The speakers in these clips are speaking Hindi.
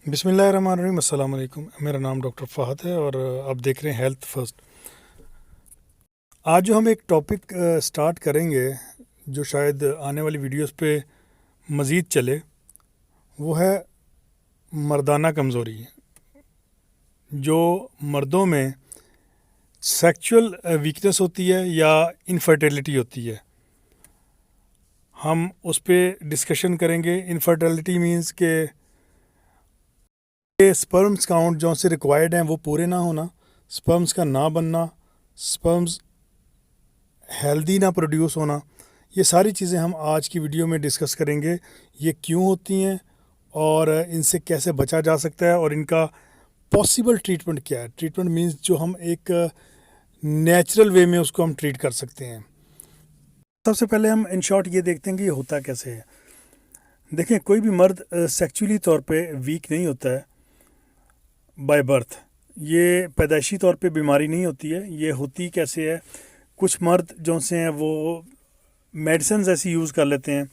बिस्मिल्लाहिर्रहमानिर्रहीम। अस्सलाम वालेकुम। मेरा नाम डॉक्टर फ़हद है और आप देख रहे हैं हेल्थ फर्स्ट। आज जो हम एक टॉपिक स्टार्ट करेंगे जो शायद आने वाली वीडियोस पे मज़ीद चले, वो है मर्दाना कमज़ोरी। जो मर्दों में सेक्सुअल वीकनेस होती है या इनफर्टिलिटी होती है, हम उस पर डिस्कशन करेंगे। इनफर्टिलिटी मींस के स्पर्म्स काउंट जो से रिक्वायर्ड हैं वो पूरे ना होना, स्पर्म्स का ना बनना, स्पर्म्स हेल्दी ना प्रोड्यूस होना, ये सारी चीज़ें हम आज की वीडियो में डिस्कस करेंगे। ये क्यों होती हैं और इनसे कैसे बचा जा सकता है और इनका पॉसिबल ट्रीटमेंट क्या है। ट्रीटमेंट मींस जो हम एक नेचुरल वे में उसको हम ट्रीट कर सकते हैं। सबसे पहले हम इन शॉर्ट ये देखते हैं कि ये होता कैसे है। देखें, कोई भी मर्द सेक्सुअली तौर पे वीक नहीं होता है बाय बर्थ। ये पैदाइशी तौर पे बीमारी नहीं होती है। ये होती कैसे है, कुछ मर्द जो से हैं वो मेडिसिन ऐसी यूज़ कर लेते हैं,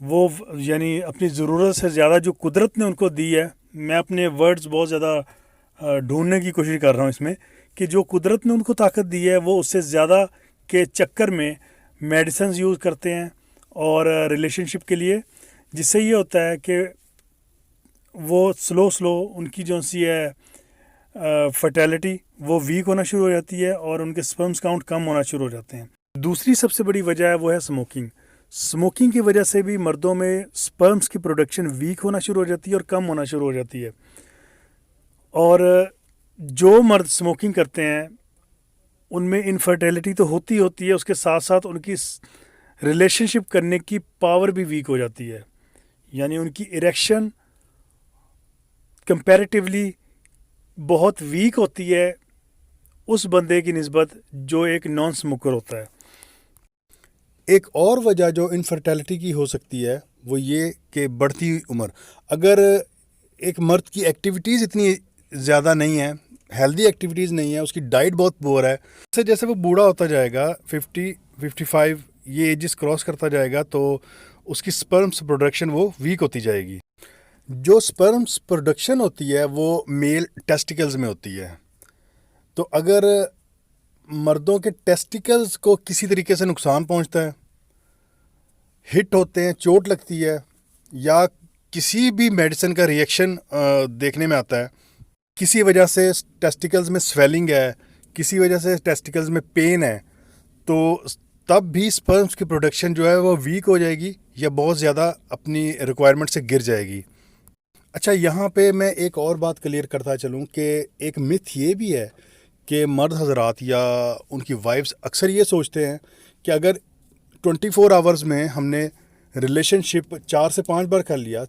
वो यानी अपनी ज़रूरत से ज़्यादा जो कुदरत ने उनको दी है। मैं अपने वर्ड्स बहुत ज़्यादा ढूंढने की कोशिश कर रहा हूँ इसमें कि जो कुदरत ने उनको ताकत दी है वो उससे ज़्यादा के चक्कर में मेडिसिन यूज़ करते हैं और रिलेशनशिप के लिए, जिससे ये होता है कि वो स्लो उनकी जो सी है फर्टिलिटी वो वीक होना शुरू हो जाती है और उनके स्पर्म्स काउंट कम होना शुरू हो जाते हैं। दूसरी सबसे बड़ी वजह है वो है स्मोकिंग। स्मोकिंग की वजह से भी मर्दों में स्पर्म्स की प्रोडक्शन वीक होना शुरू हो जाती है और कम होना शुरू हो जाती है। और जो मर्द स्मोकिंग करते हैं उनमें इनफर्टिलिटी तो होती है, उसके साथ साथ उनकी रिलेशनशिप करने की पावर भी वीक हो जाती है। यानी उनकी इरेक्शन कंपैरेटिवली बहुत वीक होती है उस बंदे की निस्बत जो एक नॉन स्मोकर होता है। एक और वजह जो इनफर्टिलिटी की हो सकती है वो ये कि बढ़ती हुई उम्र। अगर एक मर्द की एक्टिविटीज़ इतनी ज़्यादा नहीं है, हेल्दी एक्टिविटीज़ नहीं है, उसकी डाइट बहुत पुअर है, जैसे जैसे वो बूढ़ा होता जाएगा, 50-55 ये एजेस क्रॉस करता जाएगा, तो उसकी स्पर्म्स प्रोडक्शन वो वीक होती जाएगी। जो स्पर्म्स प्रोडक्शन होती है वो मेल टेस्टिकल्स में होती है। तो अगर मर्दों के टेस्टिकल्स को किसी तरीके से नुकसान पहुंचता है, हिट होते हैं, चोट लगती है, या किसी भी मेडिसिन का रिएक्शन देखने में आता है, किसी वजह से टेस्टिकल्स में स्वेलिंग है, किसी वजह से टेस्टिकल्स में पेन है, तो तब भी स्पर्म्स की प्रोडक्शन जो है वो वीक हो जाएगी या बहुत ज़्यादा अपनी रिक्वायरमेंट से गिर जाएगी। अच्छा, यहाँ पे मैं एक और बात क्लियर करता चलूँ कि एक मिथ ये भी है कि मर्द हजरात या उनकी वाइफ्स अक्सर ये सोचते हैं कि अगर 24 आवर्स में हमने रिलेशनशिप 4 से 5 बार कर लिया,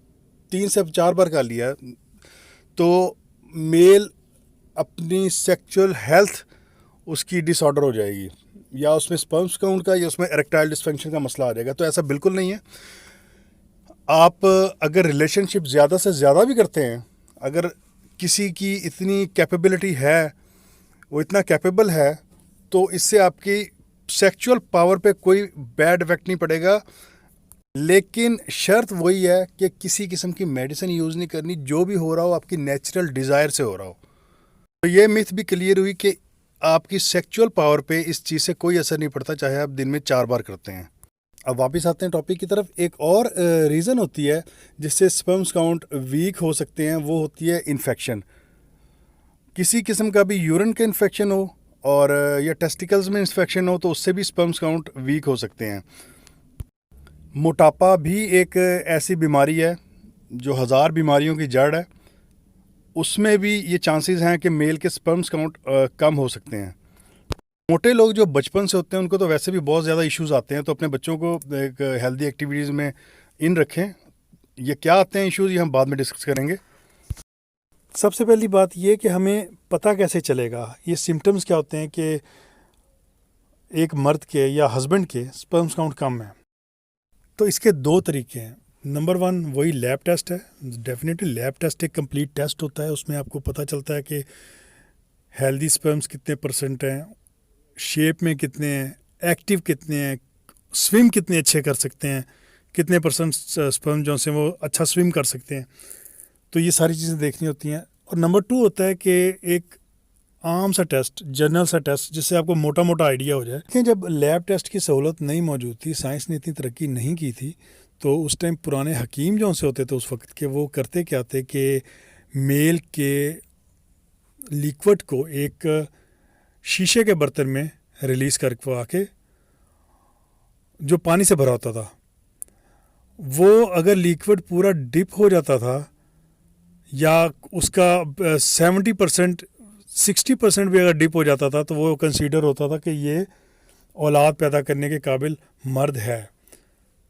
3 से 4 बार कर लिया, तो मेल अपनी सेक्सुअल हेल्थ उसकी डिसऑर्डर हो जाएगी, या उसमें स्पर्म्स काउंट का या उसमें इरेक्टाइल डिसफंक्शन का मसला आ जाएगा। तो ऐसा बिल्कुल नहीं है। आप अगर रिलेशनशिप ज़्यादा से ज़्यादा भी करते हैं, अगर किसी की इतनी कैपेबिलिटी है, वो इतना कैपेबल है, तो इससे आपकी सेक्सुअल पावर पे कोई बैड इफेक्ट नहीं पड़ेगा। लेकिन शर्त वही है कि किसी किस्म की मेडिसिन यूज़ नहीं करनी, जो भी हो रहा हो आपकी नेचुरल डिज़ायर से हो रहा हो। तो ये मिथ भी क्लियर हुई कि आपकी सेक्सुअल पावर पे इस चीज़ से कोई असर नहीं पड़ता, चाहे आप दिन में 4 बार करते हैं। अब वापस आते हैं टॉपिक की तरफ। एक और रीज़न होती है जिससे स्पर्म्स काउंट वीक हो सकते हैं, वो होती है इन्फेक्शन। किसी किस्म का भी यूरिन का इन्फेक्शन हो और या टेस्टिकल्स में इन्फेक्शन हो, तो उससे भी स्पर्म्स काउंट वीक हो सकते हैं। मोटापा भी एक ऐसी बीमारी है जो 1000 बीमारियों की जड़ है, उसमें भी ये चांसेस हैं कि मेल के स्पर्म्स काउंट कम हो सकते हैं। मोटे लोग जो बचपन से होते हैं उनको तो वैसे भी बहुत ज़्यादा इश्यूज आते हैं, तो अपने बच्चों को एक हेल्दी एक्टिविटीज़ में इन रखें। ये क्या आते हैं इश्यूज, ये हम बाद में डिस्कस करेंगे। सबसे पहली बात ये कि हमें पता कैसे चलेगा, ये सिम्टम्स क्या होते हैं कि एक मर्द के या हस्बैंड के स्पर्म्स काउंट कम है। तो इसके 2 तरीके हैं। नंबर 1 वही लैब टेस्ट है। डेफिनेटली लैब टेस्ट एक कंप्लीट टेस्ट होता है, उसमें आपको पता चलता है कि हेल्दी स्पर्म्स कितने % हैं, शेप में कितने हैं, एक्टिव कितने हैं, स्विम कितने अच्छे कर सकते हैं, कितने % स्पर्म जो से वो अच्छा स्विम कर सकते हैं। तो ये सारी चीज़ें देखनी होती हैं। और नंबर 2 होता है कि एक आम सा टेस्ट, जनरल सा टेस्ट, जिससे आपको मोटा मोटा आइडिया हो जाए। लेकिन जब लैब टेस्ट की सहूलत नहीं मौजूद थी, साइंस ने इतनी तरक्की नहीं की थी, तो उस टाइम पुराने हकीम जो से होते थे उस वक्त के, वो करते क्या थे कि मेल के लिक्विड को एक शीशे के बर्तन में रिलीज़ करवा के, जो पानी से भरा होता था, वो अगर लिक्विड पूरा डिप हो जाता था या उसका 70% 60% भी अगर डिप हो जाता था, तो वो कंसीडर होता था कि ये औलाद पैदा करने के काबिल मर्द है।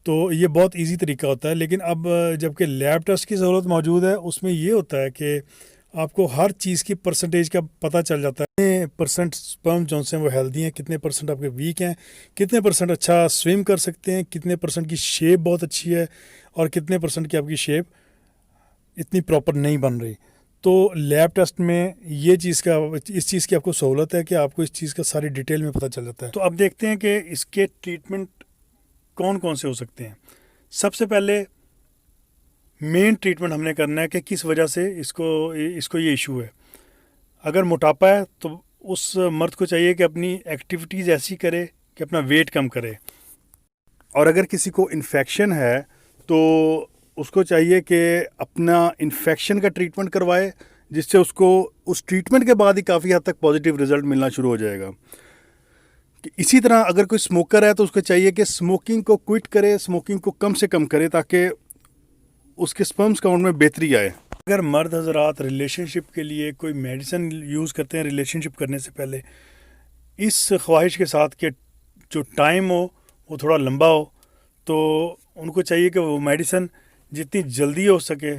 तो ये बहुत इजी तरीका होता है। लेकिन अब जबकि लैब टेस्ट की ज़रूरत मौजूद है, उसमें ये होता है कि आपको हर चीज़ की परसेंटेज का पता चल जाता है। कितने परसेंट स्पर्म जो हैं वो हेल्दी हैं, कितने परसेंट आपके वीक हैं, कितने परसेंट अच्छा स्विम कर सकते हैं, कितने परसेंट की शेप बहुत अच्छी है और कितने परसेंट की आपकी शेप इतनी प्रॉपर नहीं बन रही। तो लैब टेस्ट में ये चीज़ का, इस चीज़ की आपको सहूलत है कि आपको इस चीज़ का सारी डिटेल में पता चल जाता है। तो अब देखते हैं कि इसके ट्रीटमेंट कौन कौन से हो सकते हैं। सबसे पहले मेन ट्रीटमेंट हमने करना है कि किस वजह से इसको ये इशू है। अगर मोटापा है तो उस मर्द को चाहिए कि अपनी एक्टिविटीज़ ऐसी करे कि अपना वेट कम करे। और अगर किसी को इन्फेक्शन है तो उसको चाहिए कि अपना इन्फेक्शन का ट्रीटमेंट करवाए, जिससे उसको उस ट्रीटमेंट के बाद ही काफ़ी हद तक पॉजिटिव रिजल्ट मिलना शुरू हो जाएगा। इसी तरह अगर कोई स्मोकर है तो उसको चाहिए कि स्मोकिंग को क्विट करे, स्मोकिंग को कम से कम करे, ताकि उसके स्पर्म्स काउंट में बेहतरी आए। अगर मर्द हजरात रिलेशनशिप के लिए कोई मेडिसिन यूज़ करते हैं रिलेशनशिप करने से पहले, इस ख्वाहिश के साथ कि जो टाइम हो वो थोड़ा लंबा हो, तो उनको चाहिए कि वो मेडिसिन जितनी जल्दी हो सके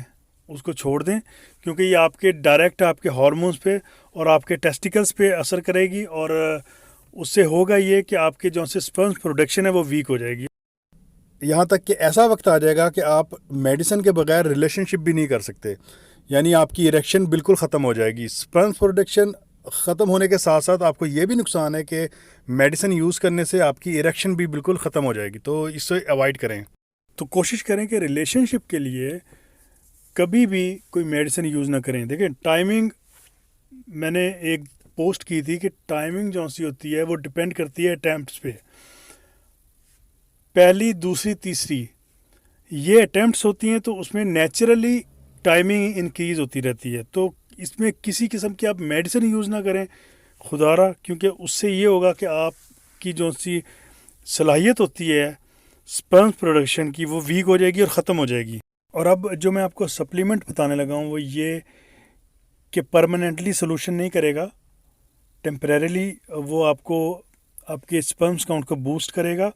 उसको छोड़ दें, क्योंकि ये आपके डायरेक्ट आपके हार्मोन्स पे और आपके टेस्टिकल्स पे असर करेगी और उससे होगा ये कि आपके जो से स्पर्म्स प्रोडक्शन है वो वीक हो जाएगी। यहाँ तक कि ऐसा वक्त आ जाएगा कि आप मेडिसिन के बगैर रिलेशनशिप भी नहीं कर सकते, यानी आपकी इरेक्शन बिल्कुल ख़त्म हो जाएगी। स्पर्म्स प्रोडक्शन ख़त्म होने के साथ साथ आपको ये भी नुकसान है कि मेडिसिन यूज़ करने से आपकी इरेक्शन भी बिल्कुल ख़त्म हो जाएगी, तो इससे अवॉइड करें। तो कोशिश करें कि रिलेशनशिप के लिए कभी भी कोई मेडिसिन यूज़ ना करें। देखिए टाइमिंग, मैंने एक पोस्ट की थी कि टाइमिंग जो सी होती है वो डिपेंड करती है अटैम्प्ट्स पे। पहली, दूसरी, तीसरी ये अटैम्प्ट्स होती हैं, तो उसमें नेचुरली टाइमिंग इंक्रीज़ होती रहती है। तो इसमें किसी किस्म की आप मेडिसिन यूज़ ना करें खुदारा, क्योंकि उससे ये होगा कि आपकी जो सी सलाहियत होती है स्पर्म प्रोडक्शन की वो वीक हो जाएगी और ख़त्म हो जाएगी। और अब जो मैं आपको सप्लीमेंट बताने लगा हूँ वो ये कि परमानेंटली सोल्यूशन नहीं करेगा, टेम्परेरीली वो आपको आपके स्पर्म्स काउंट को बूस्ट करेगा।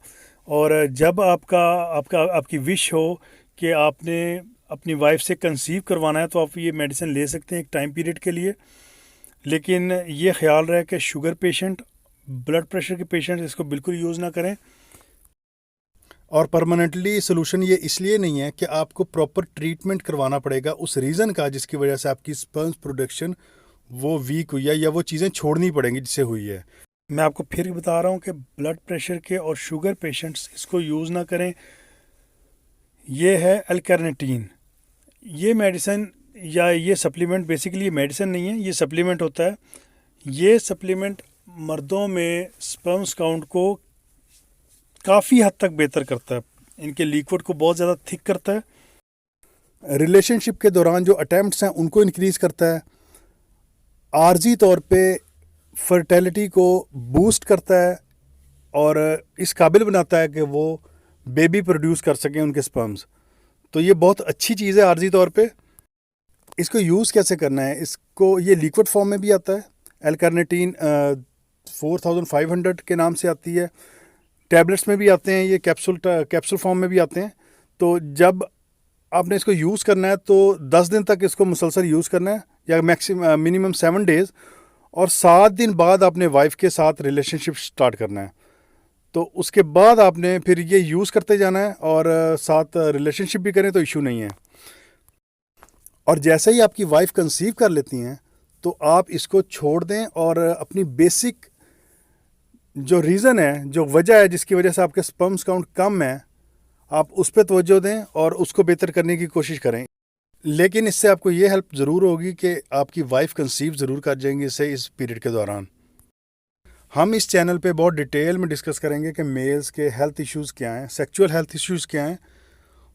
और जब आपकी विश हो कि आपने अपनी वाइफ से कंसीव करवाना है, तो आप ये मेडिसिन ले सकते हैं एक टाइम पीरियड के लिए। लेकिन ये ख्याल रहे कि शुगर पेशेंट, ब्लड प्रेशर के पेशेंट इसको बिल्कुल यूज़ ना करें। और परमानेंटली सोल्यूशन ये इसलिए नहीं है कि आपको प्रॉपर ट्रीटमेंट करवाना पड़ेगा उस रीज़न का जिसकी वजह से आपकी स्पर्म्स प्रोडक्शन वो वीक हुई है या वो चीज़ें छोड़नी पड़ेंगी जिससे हुई है। मैं आपको फिर बता रहा हूँ कि ब्लड प्रेशर के और शुगर पेशेंट्स इसको यूज़ ना करें। ये है L-कार्निटीन। ये मेडिसिन या ये सप्लीमेंट, बेसिकली ये मेडिसिन नहीं है, ये सप्लीमेंट होता है। ये सप्लीमेंट मर्दों में स्पर्म्स काउंट को काफ़ी हद तक बेहतर करता है, इनके लिक्विड को बहुत ज़्यादा थिक करता है, रिलेशनशिप के दौरान जो अटैम्प्ट्स हैं उनको इंक्रीज़ करता है, आर्जी तौर पे फर्टिलिटी को बूस्ट करता है और इस काबिल बनाता है कि वो बेबी प्रोड्यूस कर सकें उनके स्पर्म्स। तो ये बहुत अच्छी चीज़ है आर्जी तौर पे। इसको यूज़ कैसे करना है, इसको ये लिक्विड फॉर्म में भी आता है। L-कार्निटीन 4500 के नाम से आती है, टैबलेट्स में भी आते हैं, ये कैप्सूल फॉर्म में भी आते हैं। तो जब आपने इसको यूज़ करना है तो 10 दिन तक इसको मुसलसल यूज़ करना है, या मिनिमम 7 डेज़, और 7 दिन बाद अपने वाइफ के साथ रिलेशनशिप स्टार्ट करना है। तो उसके बाद आपने फिर ये यूज़ करते जाना है और साथ रिलेशनशिप भी करें तो इशू नहीं है। और जैसे ही आपकी वाइफ कंसीव कर लेती हैं तो आप इसको छोड़ दें और अपनी बेसिक जो रीज़न है, जो वजह है जिसकी वजह से आपके स्पर्म्स काउंट कम है, आप उस पर तवज्जो दें और उसको बेहतर करने की कोशिश करें। लेकिन इससे आपको ये हेल्प ज़रूर होगी कि आपकी वाइफ कंसीव ज़रूर कर जाएंगी इससे इस पीरियड के दौरान। हम इस चैनल पे बहुत डिटेल में डिस्कस करेंगे कि मेल्स के हेल्थ इश्यूज़ क्या हैं, सेक्सुअल हेल्थ इश्यूज़ क्या हैं,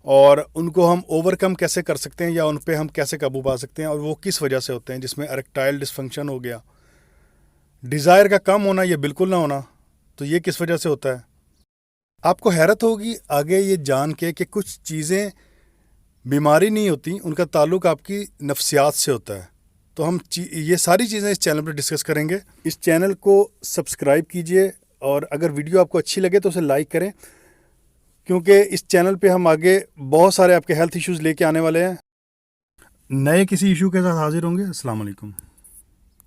और उनको हम ओवरकम कैसे कर सकते हैं या उन पे हम कैसे काबू पा सकते हैं, और वो किस वजह से होते हैं, जिसमें एरेक्टाइल डिसफंक्शन हो गया, डिज़ायर का कम होना या बिल्कुल ना होना, तो ये किस वजह से होता है। आपको हैरत होगी आगे ये जान के कि कुछ चीज़ें बीमारी नहीं होती, उनका ताल्लुक आपकी नफ्सियात से होता है। तो हम ये सारी चीज़ें इस चैनल पर डिस्कस करेंगे। इस चैनल को सब्सक्राइब कीजिए, और अगर वीडियो आपको अच्छी लगे तो उसे लाइक करें, क्योंकि इस चैनल पे हम आगे बहुत सारे आपके हेल्थ इश्यूज़ लेके आने वाले हैं। नए किसी इशू के साथ हाजिर होंगे। अस्सलाम वालेकुम।